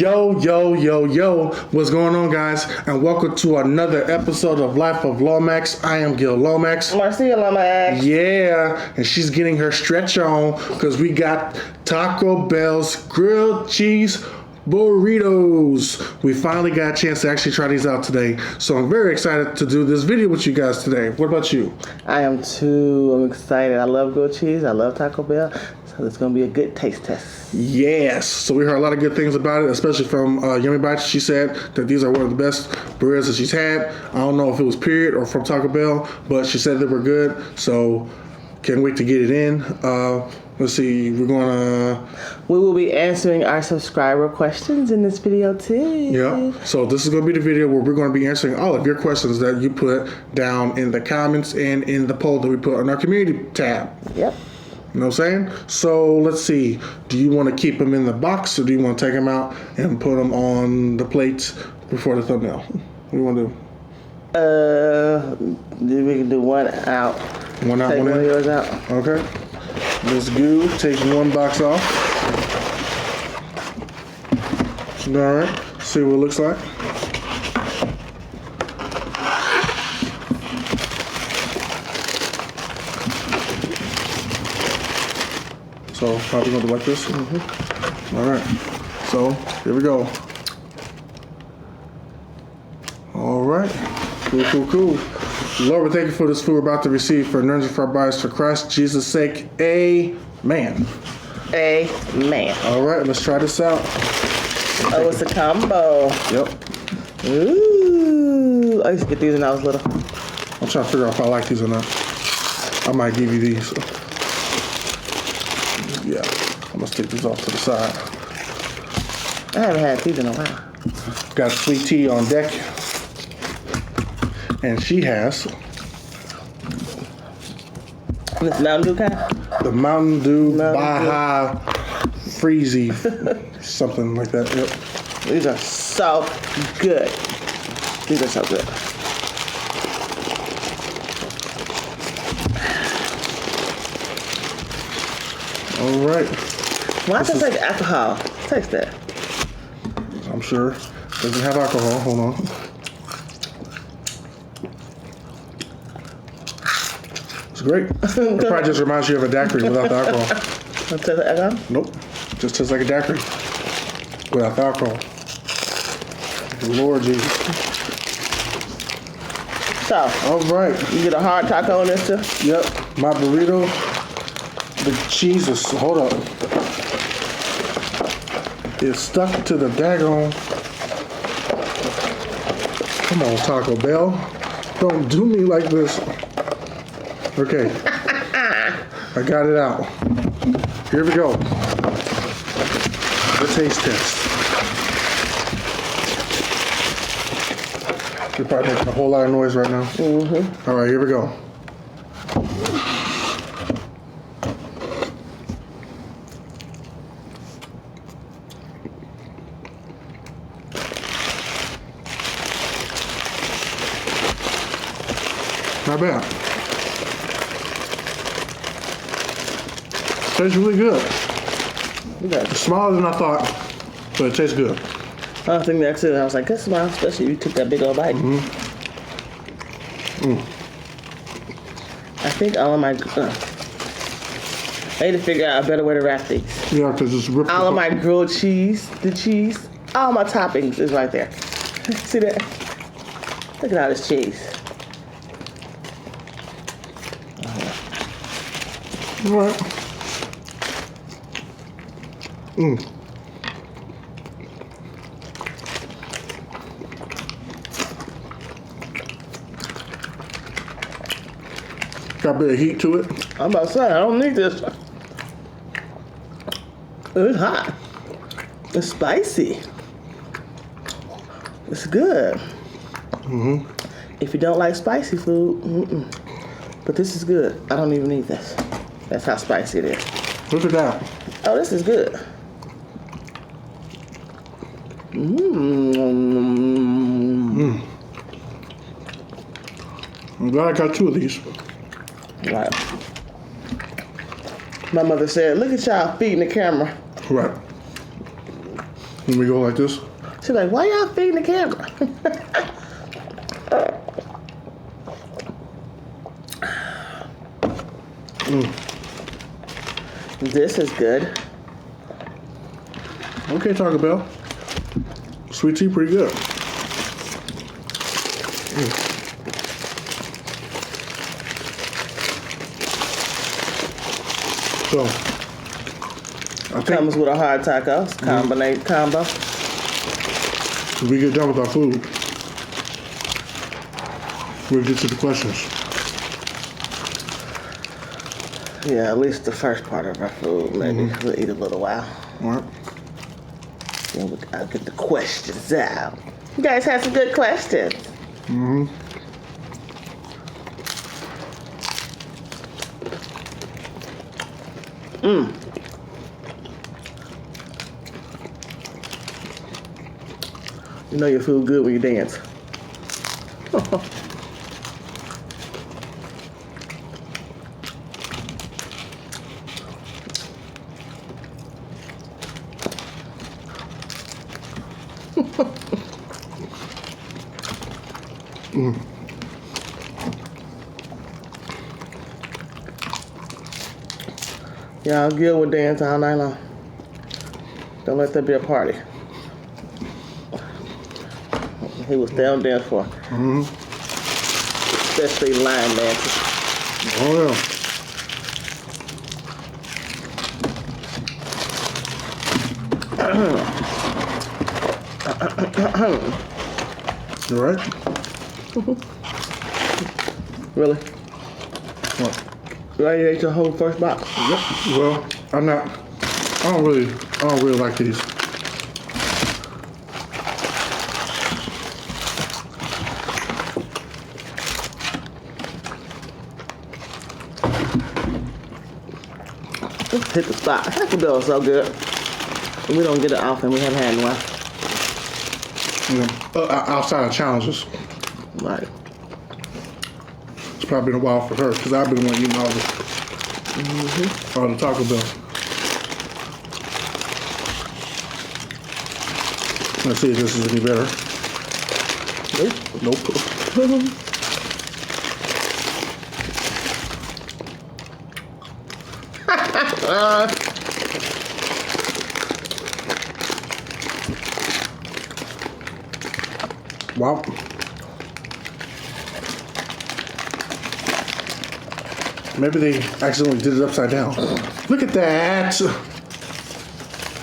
Yo, what's going on, guys? And welcome to another episode of Life of Lomax. I am Lomax. MarciaLomax. Yeah, and she's getting her stretch on because we got Taco Bell's grilled cheese burritos. We finally got a chance to actually try these out today. So I'm very excited to do this video with you guys today. What about you? I'm excited. I love grilled cheese. I love Taco Bell. So it's going to be a good taste test. Yes. So we heard a lot of good things about it, especially from Yummy Bites. She said that these are one of the best burritos that she's had. I don't know if it was period or from Taco Bell, but she said they were good. So can't wait to get it in. Let's see. We will be answering our subscriber questions in this video too. Yeah. So this is going to be the video where we're going to be answering all of your questions that you put down in the comments and in the poll that we put on our community tab. Yep. You know what I'm saying? So let's see. Do you want to keep them in the box or do you want to take them out and put them on the plates before the thumbnail? What do you want to do? We can do one out. One out, take one in? in? Yours out. Okay. Let's go. Take one box off. All right. See what it looks like. So probably going to do like this. Mm-hmm. All right. So here we go. All right. Cool. Lord, we thank you for this food we're about to receive for nurture for our bodies for Christ Jesus' sake. Amen. Amen. All right. Let's try this out. Oh, it's a combo. Yep. Ooh. I used to get these when I was little. I'm trying to figure out if I like these or not. I might give you these. Yeah, I'm gonna stick these off to the side. I haven't had these in a while. Got sweet tea on deck. And she has This Mountain Dew kind? the Mountain Dew Baja Freezy, something like that. Yep. These are so good. These are so good. All right. Why does it taste like alcohol? Taste that. I'm sure. Doesn't have alcohol. Hold on. It's great. It probably just reminds you of a daiquiri without the alcohol. Does it taste like alcohol? Nope. Just tastes like a daiquiri without the alcohol. Lord Jesus. So, All right. you get a hard taco on this too? Yep. My burrito. The cheese is, hold up. It's stuck to the daggone. Come on, Taco Bell. Don't do me like this. Okay. I got it out. Here we go. The taste test. You're probably making a whole lot of noise right now. Mm-hmm. All right, here we go. Not bad. Tastes really good. It's smaller than I thought, but it tastes good. I think that's it. I was like, that's small, especially if you took that big old bite. I think all of my... I need to figure out a better way to wrap these. Yeah, because it's ripped. All of my grilled cheese, the cheese, all my toppings is right there. See that? Look at all this cheese. All right. Got a bit of heat to it. I'm about to say, I don't need this. It's hot. It's spicy. It's good. If you don't like spicy food, but this is good. I don't even need this. That's how spicy it is. Look at that. Oh, this is good. I'm glad I got two of these. Right. My mother said, look at y'all feeding the camera. Right. When we go like this. She's like, why y'all feeding the camera? This is good. Okay, Taco Bell. Sweet tea, pretty good. So, I think Comes with a hard taco. Combo. when we get done with our food, we'll get to the questions. Yeah, at least the first part of our food. Maybe we'll eat a little while. All right. Then I'll get the questions out. You guys had some good questions. You know your food good when you dance. Y'all good with dancing all night long. Don't let that be a party. He was down there for. Especially line dancing. Oh, yeah. You all right? Really? What? Why you ate your whole first box? Yep. Well, I don't really like these. Let's hit the spot. Taco Bell is so good. We don't get it often. We haven't had one. Outside of challenges. Right. It's probably been a while for her because I've been wanting to eat all the Taco Bell. Let's see if this is any better. Nope. Wow. Maybe they accidentally did it upside down. Look at that.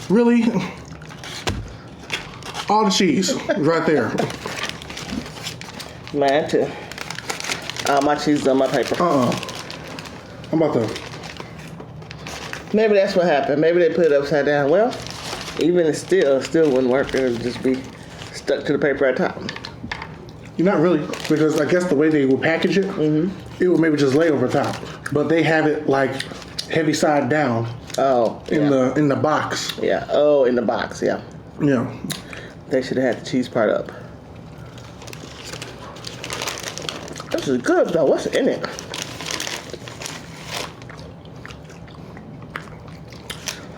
Really? All the cheese right there. Mine too. All my cheese is on my paper. I'm about to. Maybe that's what happened. Maybe they put it upside down. Well, even it still wouldn't work. It would just be stuck to the paper at the top. Not really, because I guess the way they would package it, it would maybe just lay over top. But they have it like heavy side down. Oh, in the box. Yeah. Oh, in the box. Yeah. Yeah. They should have had the cheese part up. This is good though. What's in it?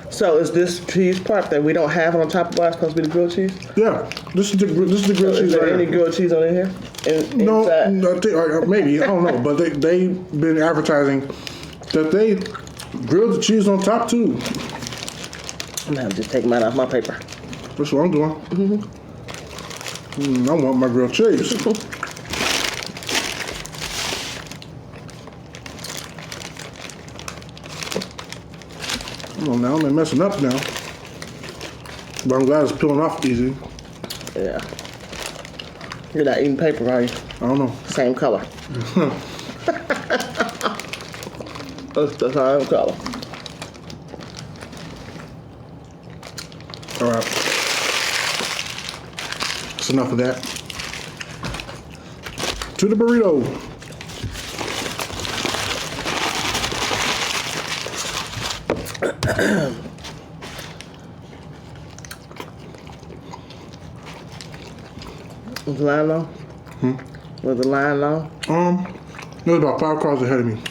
So is this cheese part that we don't have on top of us supposed to be the grilled cheese? Yeah. This is the grilled cheese. Is there right any here. grilled cheese on in here? No, Inside? I think, or maybe I don't know, but they've been advertising that they grilled the cheese on top too. I'm gonna just take mine off my paper. That's what I'm doing. I want my grilled cheese. Come on now, I'm messing up now. But I'm glad it's peeling off easy. Yeah. You're not eating paper, are you? I don't know. Same color. It's the same color. All right. That's enough of that. To the burrito. Was the line long? Was the line long? There's about 5 cars ahead of me.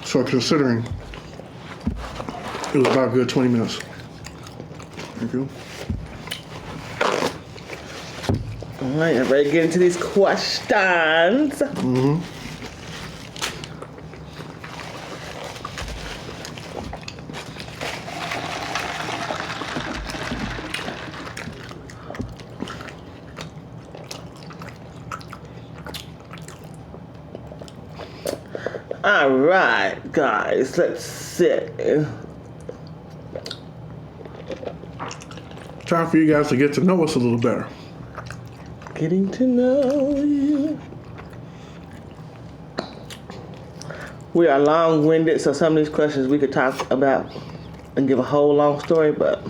So considering It was about a good 20 minutes. Thank you. All right, I'm ready to get into these questions. Mm-hmm. All right, guys, let's sit. Time for you guys to get to know us a little better. Getting to know you. We are long-winded, so some of these questions we could talk about and give a whole long story, but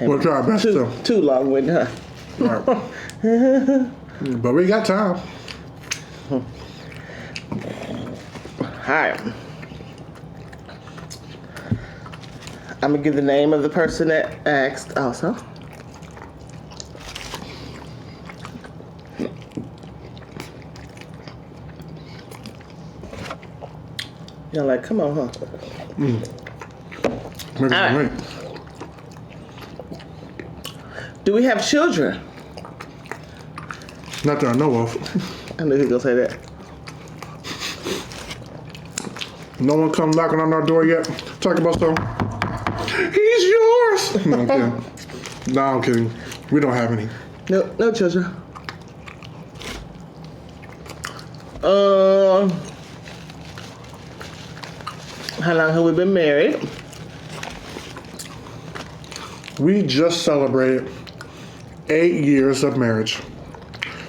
we'll try our best to. Too long-winded, huh? All right. But we got time. All right. I'm gonna give the name of the person that asked also. You're like, come on, huh? All right. Do we have children? Not that I know of. I knew he was gonna say that. No one come knocking on our door yet. Talking about stuff. He's yours. No, I'm kidding. No, I'm kidding. We don't have any. No children. How long have we been married? We just celebrated 8 years of marriage.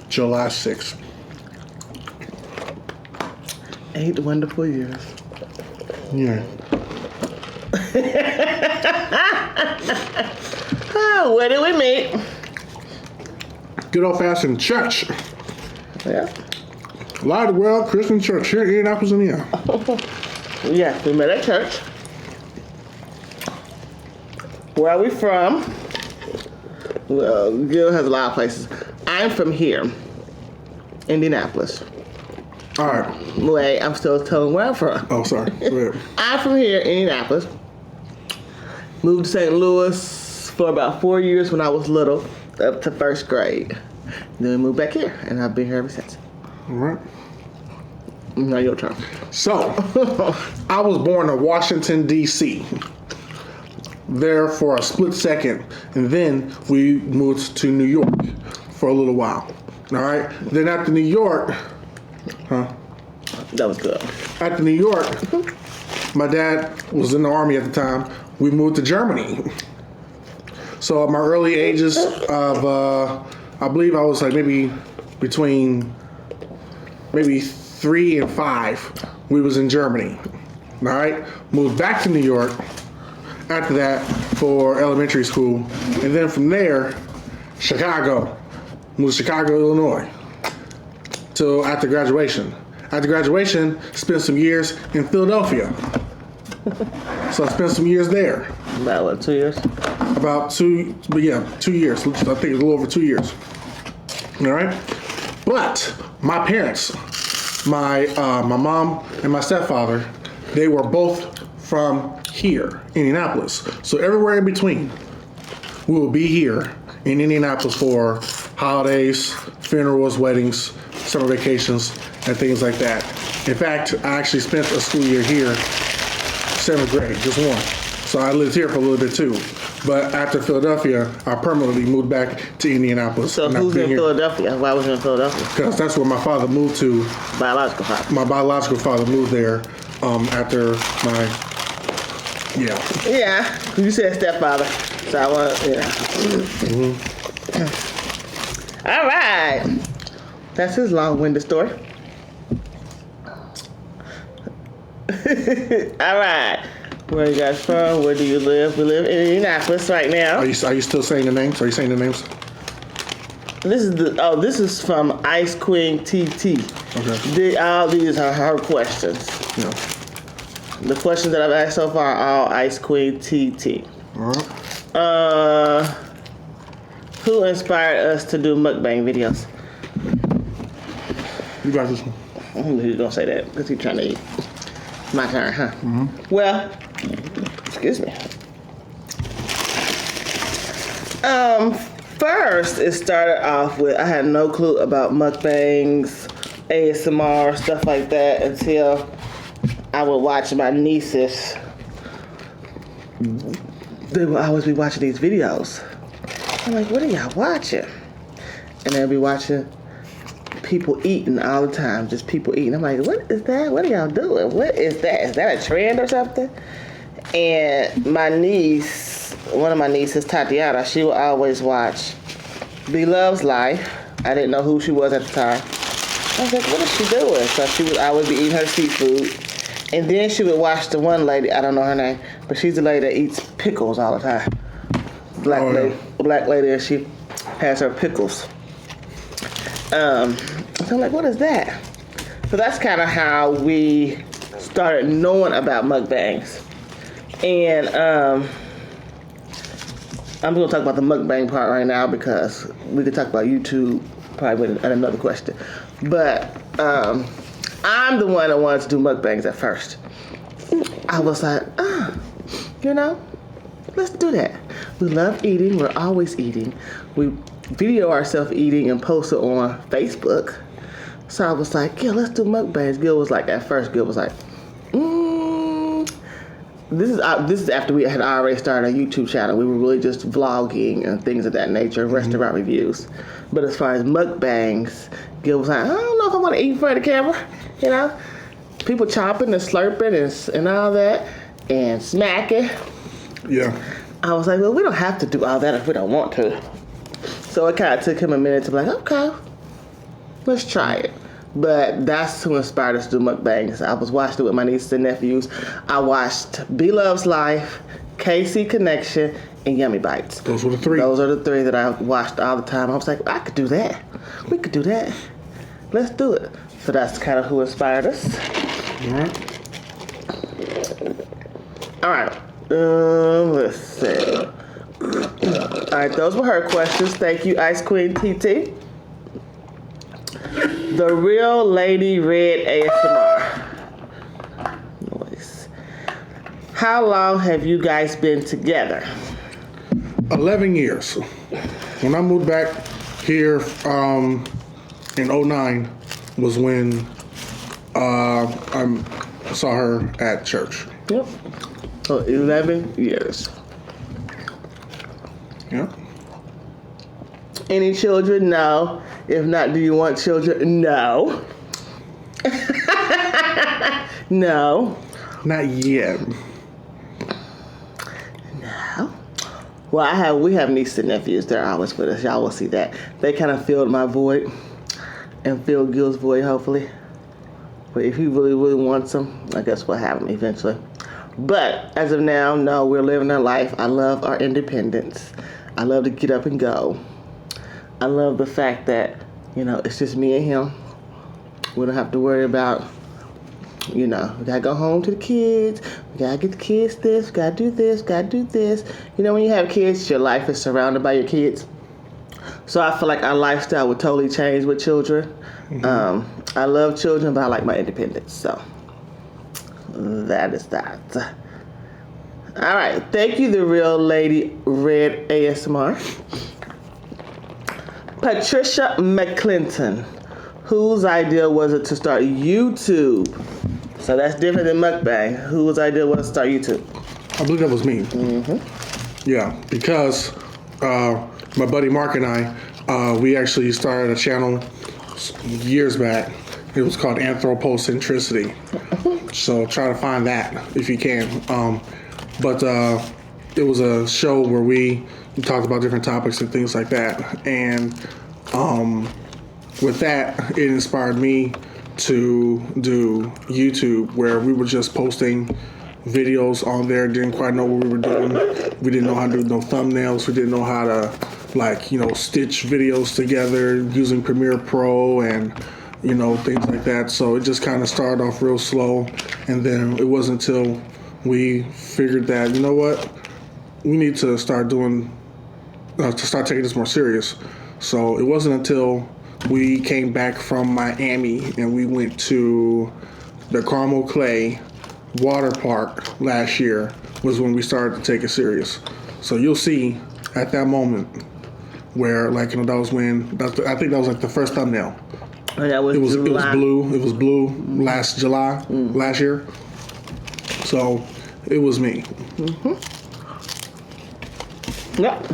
July 6th. 8 wonderful years. Yeah. Oh, where did we meet? Good old fashioned church. Yeah. L.O.L Christian Church here in Indianapolis, Indiana. Yeah, we met at church. Where are we from? Well, Gil has a lot of places. I'm from here, Indianapolis. All right. Wait, I'm still telling where I'm from. Oh, sorry. Go ahead. I'm from here, Indianapolis. Moved to St. Louis for about 4 years when I was little, up to first grade. Then we moved back here, and I've been here ever since. All right. Now your turn. So, I was born in Washington, D.C. There for a split second, and then we moved to New York for a little while. All right. Then after New York, That was good. after New York, my dad was in the Army at the time. We moved to Germany. So at my early ages of, I believe I was like maybe between 3 and 5, we was in Germany. All right. Moved back to New York after that for elementary school. And then from there, Chicago. Moved to Chicago, Illinois. Till after graduation. After graduation, spent some years in Philadelphia. So I spent some years there. About what, 2 years? About 2 years. I think it's a little over 2 years. All right. But my parents, my mom and my stepfather, they were both from here, Indianapolis. So everywhere in between, we will be here in Indianapolis for holidays, funerals, weddings, summer vacations, and things like that. In fact, I actually spent a school year here, 7th grade, just one. So I lived here for a little bit too. But after Philadelphia, I permanently moved back to Indianapolis. So who's in Philadelphia? Why was you in Philadelphia? Because that's where my father moved to. Biological father. My biological father moved there after my, Yeah, you said stepfather. So I want, All right. That's his long-winded story. All right. Where are you guys from? Where do you live? We live in Indianapolis right now. Are you still saying the names? Are you saying the names? This is from Ice Queen TT. Okay. All these are her questions. Yeah. The questions that I've asked so far are all Ice Queen TT. All right. Who inspired us to do mukbang videos? You got this one. I knew he was gonna say that because he's trying to eat. My turn, huh? Mm-hmm. Well, excuse me. First, it started off with I had no clue about mukbangs, ASMR, stuff like that until I would watch my nieces. They would always be watching these videos. I'm like, what are y'all watching? And they'll be watching people eating all the time, just people eating. I'm like, what is that? What are y'all doing? What is that? Is that a trend or something? And my niece, one of my nieces, Tatiana, she would always watch L.O.L's life. I didn't know who she was at the time. I was like, what is she doing? So she would always be eating her seafood. And then she would watch the one lady, I don't know her name, but she's the lady that eats pickles all the time. Black lady, and she has her pickles. So I'm like, what is that? So that's kind of how we started knowing about mukbangs. And I'm going to talk about the mukbang part right now because we could talk about YouTube probably with another question. But I'm the one that wanted to do mukbangs at first. I was like, let's do that. We love eating. We're always eating. We video ourselves eating and post it on Facebook. So I was like, yeah, let's do mukbangs. Gil was like, at first, Gil was like, This is after we had already started a YouTube channel. We were really just vlogging and things of that nature, restaurant reviews. But as far as mukbangs, Gil was like, I don't know if I want to eat in front of the camera. People chopping and slurping and all that and smacking. Yeah. I was like, well, we don't have to do all that if we don't want to. So it kind of took him a minute to be like, okay, let's try it. But that's who inspired us to do mukbangs. I was watching it with my nieces and nephews. I watched L.O.L's Life, KC Connection, and Yummy Bites. Those were the three. Those are the three that I watched all the time. I was like, I could do that. We could do that. Let's do it. So that's kind of who inspired us. All right. Let's see. All right, those were her questions. Thank you, Ice Queen TT. The Real Lady Red ASMR. Noise. How long have you guys been together? 11 years. When I moved back here in 2009 was when I saw her at church. Yep. So 11 years. Yeah. Any children? No. If not, do you want children? No. No. Not yet. No. Well, we have nieces and nephews. They're always with us. Y'all will see that. They kind of filled my void and filled Gil's void, hopefully. But if he really, really wants them, I guess we'll have them eventually. But as of now, no, we're living our life. I love our independence. I love to get up and go. I love the fact that, it's just me and him. We don't have to worry about, we gotta go home to the kids. We gotta get the kids this, we gotta do this, gotta do this. When you have kids, your life is surrounded by your kids. So I feel like our lifestyle would totally change with children. Mm-hmm. I love children, but I like my independence. So that is that. All right. Thank you, The Real Lady Red ASMR. Patricia McClinton. Whose idea was it to start YouTube? So that's different than mukbang. Whose idea was to start YouTube? I believe that was me. Mm-hmm. Yeah, because my buddy Mark and I, we actually started a channel years back. It was called Anthropocentricity. So try to find that if you can. But it was a show where we talked about different topics and things like that. And with that, it inspired me to do YouTube, where we were just posting videos on there. Didn't quite know what we were doing. We didn't know how to do no thumbnails. We didn't know how to stitch videos together using Premiere Pro and things like that. So it just kind of started off real slow, and then it wasn't until we figured that we need to start doing to start taking this more serious. So it wasn't until we came back from Miami and we went to the Carmel Clay water park last year was when we started to take it serious. So you'll see at that moment where, like, you know, that was when I think that was like the first thumbnail. And that was It was July. blue. It was blue last July last year. So it was me. Yep.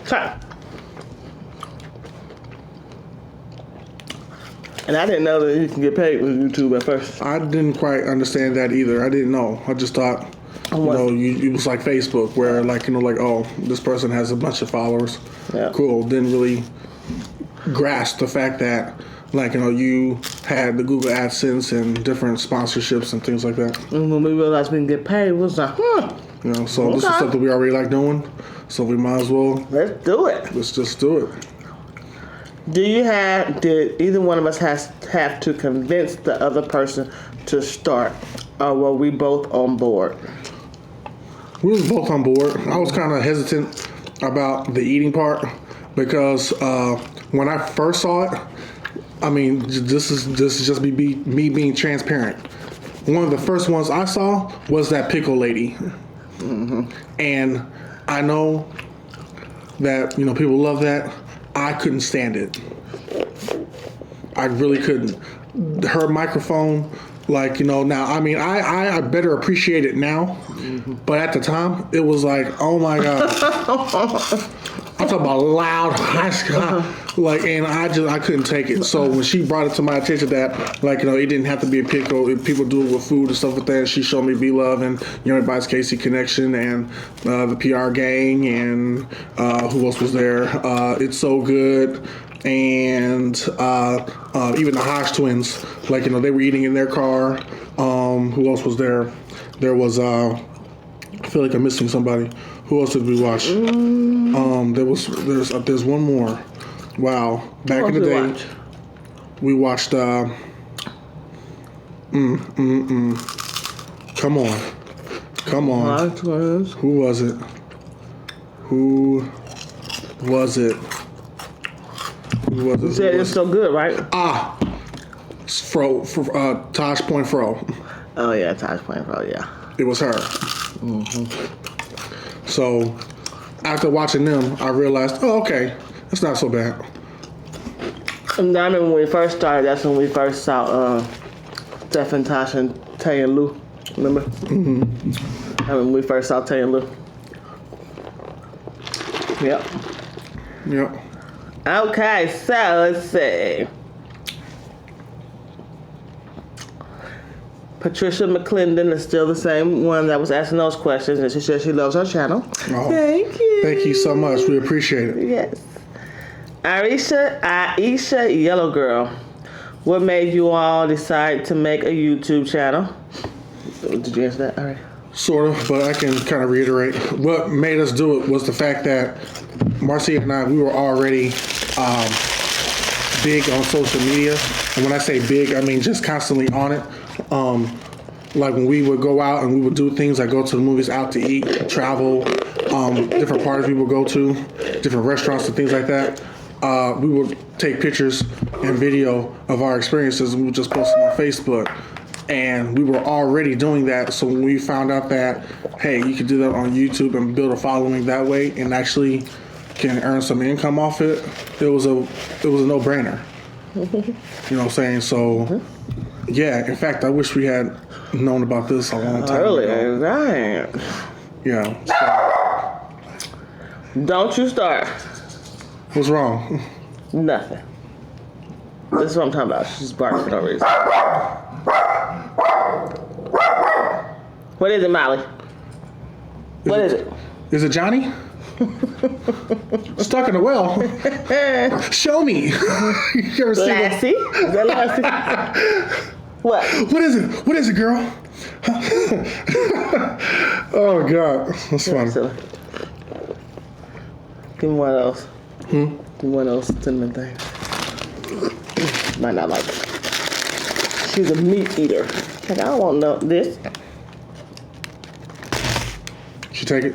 Okay. And I didn't know that you can get paid with YouTube at first. I didn't quite understand that either. I didn't know. I just thought, you know, it was like Facebook, where, like, you know, like, oh, this person has a bunch of followers. Yeah. Cool. Didn't really grasp the fact that, like, you know, you had the Google AdSense and different sponsorships and things like that. And when we realized we can get paid, we was like, You know, so this is something we already like doing. So we might as well. let's do it. Let's just do it. Did either one of us have to convince the other person to start, or were we both on board? We was both on board. I was kind of hesitant about the eating part because when I first saw it, I mean, this is just me being transparent. One of the first ones I saw was that pickle lady, and I know that, you know, people love that. I couldn't stand it. I really couldn't. Her microphone, like, you know, now, I mean, I better appreciate it now, but at the time, it was like, oh my God. I'm talking about loud, like, and I couldn't take it. So when she brought it to my attention that, like, you know, it didn't have to be a pickle. People do it with food and stuff like that. She showed me B-Love and, you know, everybody's Casey Connection and the PR gang and who else was there? It's So Good. And even the Hodge twins, like, you know, they were eating in their car. Who else was there? There was, I feel like I'm missing somebody. Who else did we watch? There's one more. Wow. Back in the day, we watched, Come on. Hodge twins. Who was it? You said it's so good, right? Tosh Point Fro. Oh yeah, Tosh Point Fro, yeah. It was her. So after watching them, I realized, oh, okay, it's not so bad. And I remember when we first started, that's when we first saw Steph and Tosh and Tay and Lou. Remember? I remember when we first saw Tay and Lou. Yep. Okay, so let's see. Patricia McClendon is still the same one that was asking those questions, and she says she loves our channel. Oh, thank you. Thank you so much. We appreciate it. Yes. Aisha Yellow Girl, what made you all decide to make a YouTube channel? Did you answer that? All right. Sort of, but I can kind of reiterate. What made us do it was the fact that Marcia and I, we were already big on social media. And when I say big, I mean just constantly on it. Like when we would go out and we would do things like go to the movies, out to eat, travel, different parties we would go to, different restaurants and things like that. We would take pictures and video of our experiences and we would just post them on Facebook. And we were already doing that. So when we found out that, hey, you could do that on YouTube and build a following that way and actually can earn some income off it, it was a no-brainer. You know what I'm saying? So, yeah. In fact, I wish we had known about this a long time Earlier, ago. right. Yeah. So. Don't you start. What's wrong? Nothing. This is what I'm talking about. She's barking for no reason. What is it, Molly? What is it? Is it Johnny? Stuck in the well. Show me. You ever seen that? Lassie? Is that Lassie? What? What is it? What is it, girl? Oh, God. That's funny. Give me one of those. Give me one of those cinnamon things. Might not like it. She's a meat eater. Like, I don't want no this. She take it?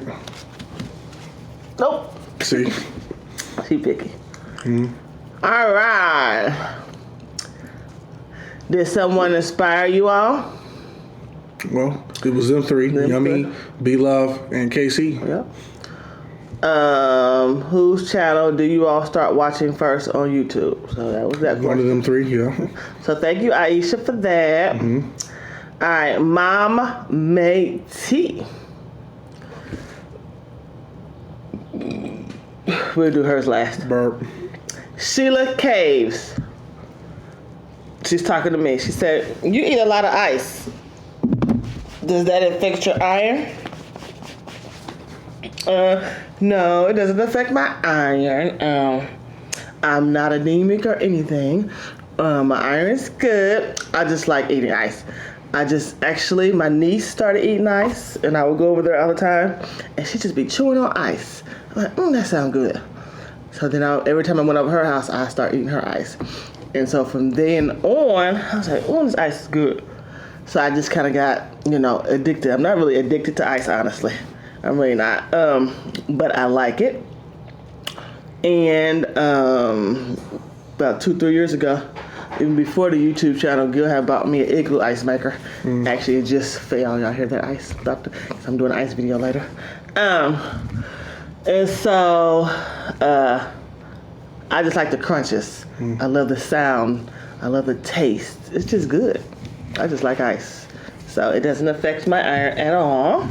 Nope. See? She picky. All right. Did someone inspire you all? Well, it was them three. Yummy, B-Love, and KC. Yep. Whose channel do you all start watching first on YouTube? So that was that question. One of them three, yeah. So thank you, Aisha, for that. Mm-hmm. All right, Mom Made Tea. We'll do hers last. Burp. Sheila Caves. She's talking to me. She said, you eat a lot of ice. Does that affect your iron? No, it doesn't affect my iron. I'm not anemic or anything. My iron is good. I just like eating ice. My niece started eating ice, and I would go over there all the time, and she'd just be chewing on ice. I'm like, that sounds good. So then every time I went over her house, I start eating her ice. And so from then on, I was like, this ice is good. So I just kind of got, addicted. I'm not really addicted to ice, honestly. I'm really not. But I like it. And about 2-3 years ago, even before the YouTube channel, Gil had bought me an Igloo ice maker. Actually, it just fell. Y'all hear that ice? I'm doing an ice video later. And so I just like the crunches. I love the sound. I love the taste. It's just good. I just like ice. So it doesn't affect my iron at all.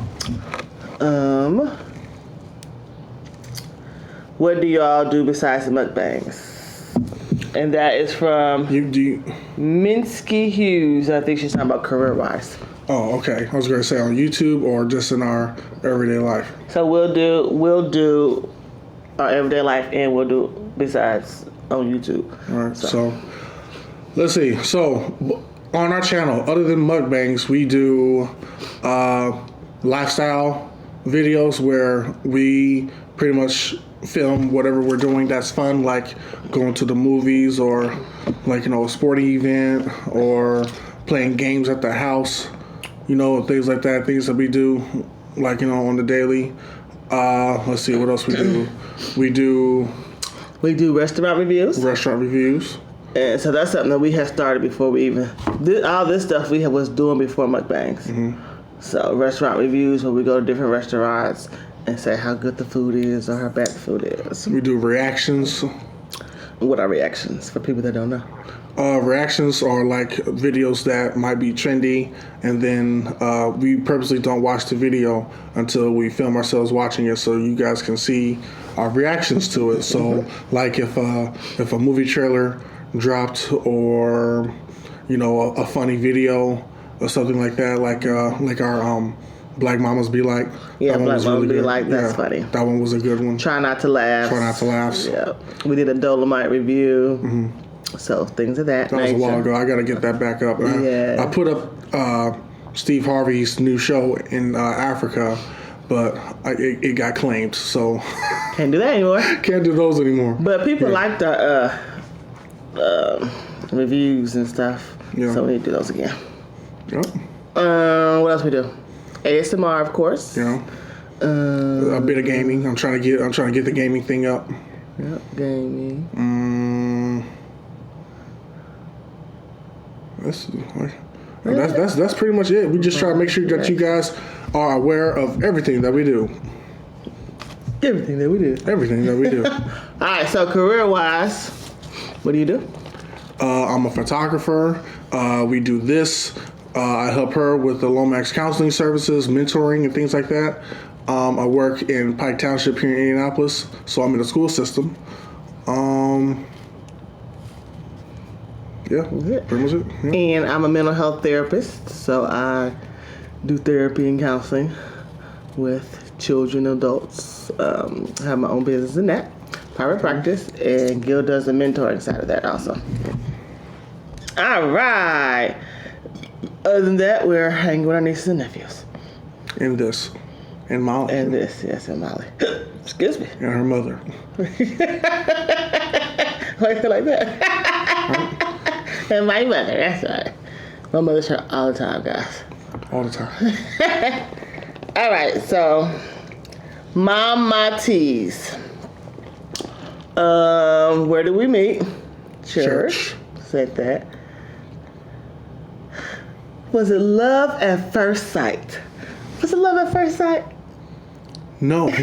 What do y'all do besides the mukbangs? And that is from Minsky Hughes. I think she's talking about career-wise. Oh, okay. I was going to say on YouTube or just in our everyday life. So we'll do our everyday life, and we'll do besides on YouTube. All right. So let's see. So on our channel, other than mukbangs, we do lifestyle videos where we pretty much film whatever we're doing that's fun, like going to the movies or like a sporting event or playing games at the house, things like that, things that we do like on the daily. Let's see what else we do. We do restaurant reviews. And so that's something that we had started before we even all this stuff we was doing before mukbangs. So restaurant reviews, where we go to different restaurants and say how good the food is or how bad the food is. We do reactions. What are reactions for people that don't know? Reactions are like videos that might be trendy, and then we purposely don't watch the video until we film ourselves watching it, so you guys can see our reactions to it. So, like if a movie trailer dropped, or a funny video or something like that, like our Black Mamas Be Like. Yeah, Black Mamas Be Like. That's funny. That one was a good one. Try Not to Laugh. Yeah, we did a Dolomite review. So things of that. That was a while ago. I got to get that back up. Yeah. I put up Steve Harvey's new show in Africa, but it got claimed, so can't do that anymore. Can't do those anymore. But people like the reviews and stuff. Yeah. So we need to do those again. Yep. What else we do? ASMR, of course. Yeah. A bit of gaming. I'm trying to get the gaming thing up. Yep, gaming. That's pretty much it. We just try to make sure that you guys are aware of everything that we do. Everything that we do. All right, so career-wise, what do you do? I'm a photographer. We do this. I help her with the Lomax counseling services, mentoring, and things like that. I work in Pike Township here in Indianapolis, so I'm in the school system. Yeah, pretty much it. Yeah. And I'm a mental health therapist, so I do therapy and counseling with children and adults. I have my own business in that, private practice, and Gil does the mentoring side of that also. All right. Other than that, we're hanging with our nieces and nephews. And this. And Molly. And this, yes, and Molly. Excuse me. And her mother. like that. And my mother, that's right. My mother's here all the time, guys. All the time. All right, so Mama T's. Where do we meet? Church. Said that. Was it love at first sight? Was it love at first sight? No. It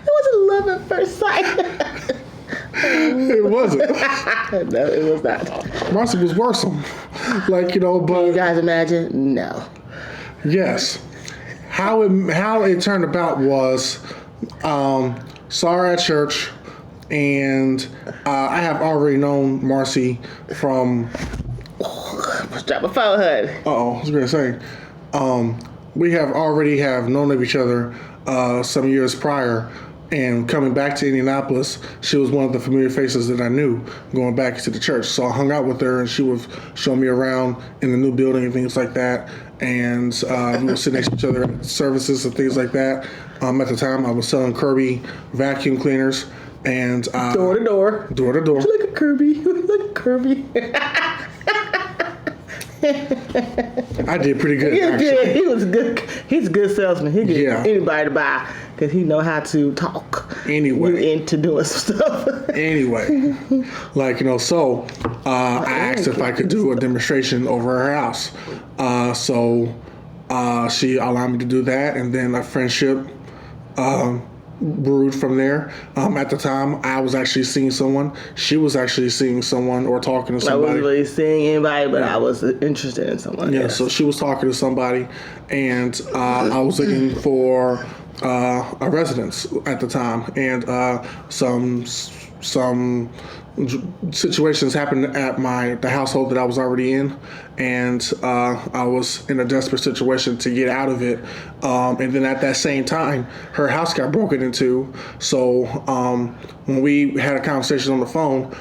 wasn't love at first sight. It wasn't. No, it was not. Marcy was worse. Like, you know, but... You guys imagine? No. Yes. How it turned about was, saw her at church, and I have already known Marcy from... Let's drop a phone, honey. I was going to say, we already have known of each other some years prior, and coming back to Indianapolis, she was one of the familiar faces that I knew going back to the church. So I hung out with her, and she would show me around in the new building and things like that. And we would sit next to each other at services and things like that. At the time, I was selling Kirby vacuum cleaners. And Door to door. Door to door. Look at Kirby. Look at Kirby. I did pretty good, actually. He was good. He's a good salesman. He get Yeah. anybody to buy because he know how to talk. Anyway. You into doing some stuff. Anyway, like, you know, so I asked if I could do a demonstration over her house. So she allowed me to do that, and then a friendship brewed from there. At the time, I was actually seeing someone. She was actually seeing someone or talking to I somebody. wasn't really seeing anybody, but I was interested in someone. Yeah, yes. so she was talking to somebody, and I was looking for a residence at the time, and some situations happened at the household that I was already in, and I was in a desperate situation to get out of it. And then at that same time, her house got broken into. So when we had a conversation on the phone,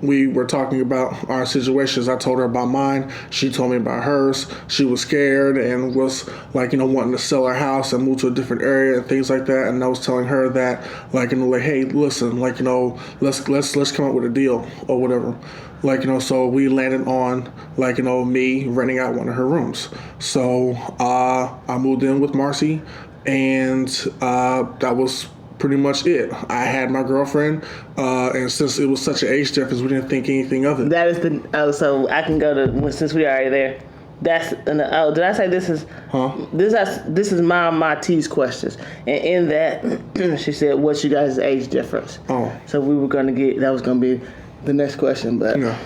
we were talking about our situations. I told her about mine. She told me about hers. She was scared and was like, you know, wanting to sell her house and move to a different area and things like that. And I was telling her that, like, you know, like, hey, listen, like, you know, let's come up with a deal or whatever. Like, you know, so we landed on, like, you know, me renting out one of her rooms. So I moved in with Marcy, and that was pretty much it. I had my girlfriend, and since it was such an age difference, we didn't think anything of it. That is so I can go to, since we already there. That's did I say this is? Huh? This is my T's questions, and in that she said, "What's you guys' age difference?" Oh. So we were gonna that was gonna be the next question, but Yeah.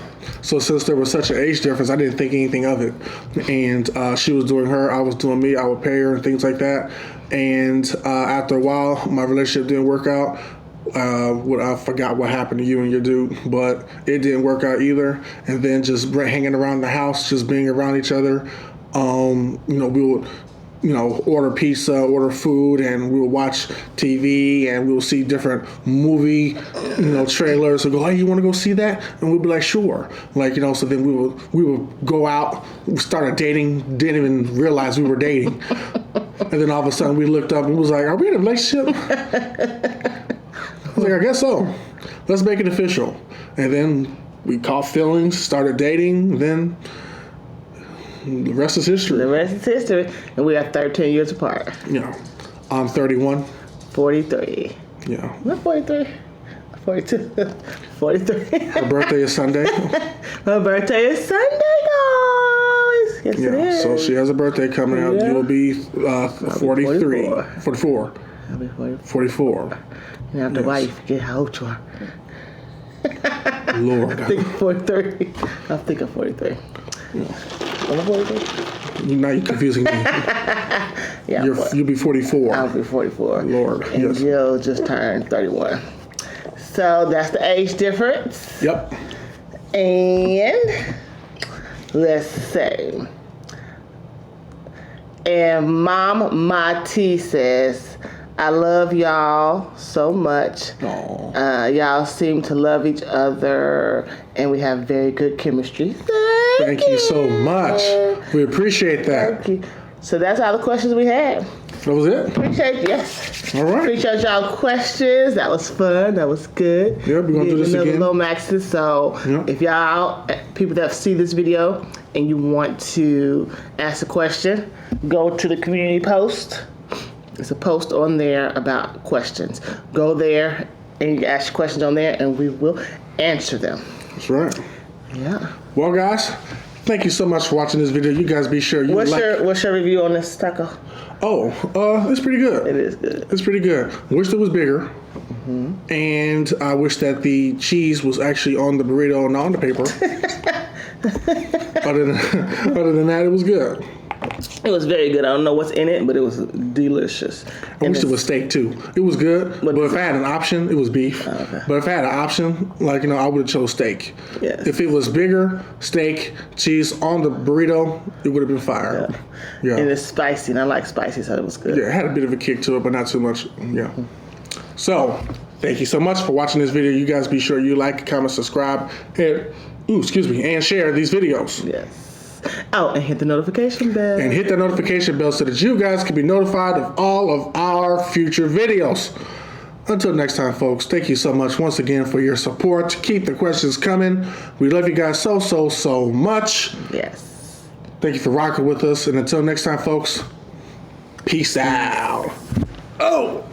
So since there was such an age difference, I didn't think anything of it. And she was doing her, I was doing me. I would pay her and things like that. And after a while, my relationship didn't work out. I forgot what happened to you and your dude, but it didn't work out either. And then just hanging around the house, just being around each other. You know, we would, you know, order pizza, order food, and we would watch TV, and we would see different movie, you know, trailers. And go, hey, you want to go see that? And we'd be like, sure. Like, you know, so then we would go out, we started dating, didn't even realize we were dating. And then all of a sudden we looked up and was like, are we in a relationship? I was like, I guess so. Let's make it official. And then we caught feelings, started dating, then the rest is history. the rest is history. And we are 13 years apart. Yeah. I'm 31. 43. Yeah. Not 43. 42. 43. Her birthday is Sunday. Her birthday is Sunday, guys. Yes, it Yeah. is. So she has a birthday coming up. Yeah. You will be 43. 44. I'll be 44. And after Yes. a while, you forget how old you are. Lord. I think 43. I think I'm 43. Yeah. Am I 43? Now you're confusing me. Yeah, You'll be 44. I'll be 44. Lord. And Yes. Jill just turned 31. So that's the age difference. Yep. And let's say, and Mom Mati says, I love y'all so much. Aw. Y'all seem to love each other, and we have very good chemistry. Thank you so much. We appreciate that. Thank you. So that's all the questions we had. That was it? Appreciate yes. All right. Appreciate y'all questions. That was fun. That was good. Yeah, we're gonna do this another again. Lomaxs. So Yeah. if y'all people that see this video and you want to ask a question, go to the community post. There's a post on there about questions. Go there and you can ask questions on there, and we will answer them. That's right. Yeah. Well, guys, thank you so much for watching this video. You guys be sure you What's your review on this taco? Oh, it's pretty good. It is good. It's pretty good. Wish it was bigger. And I wish that the cheese was actually on the burrito and not on the paper. other than that, it was good. It was very good. I don't know what's in it, but it was delicious. I wish it was steak too. It was good, but if I had an option, it was beef. Okay. But if I had an option, I would have chose steak. Yes. If it was bigger, steak, cheese on the burrito, it would have been fire. Yeah. And it's spicy, and I like spicy, so it was good. Yeah, it had a bit of a kick to it, but not too much. Yeah. So, thank you so much for watching this video. You guys be sure you like, comment, subscribe, and share these videos. Yes. Oh, and hit the notification bell. And hit that notification bell so that you guys can be notified of all of our future videos. Until next time, folks, thank you so much once again for your support. Keep the questions coming. We love you guys so, so, so much. Yes. Thank you for rocking with us. And until next time, folks, peace out. Oh!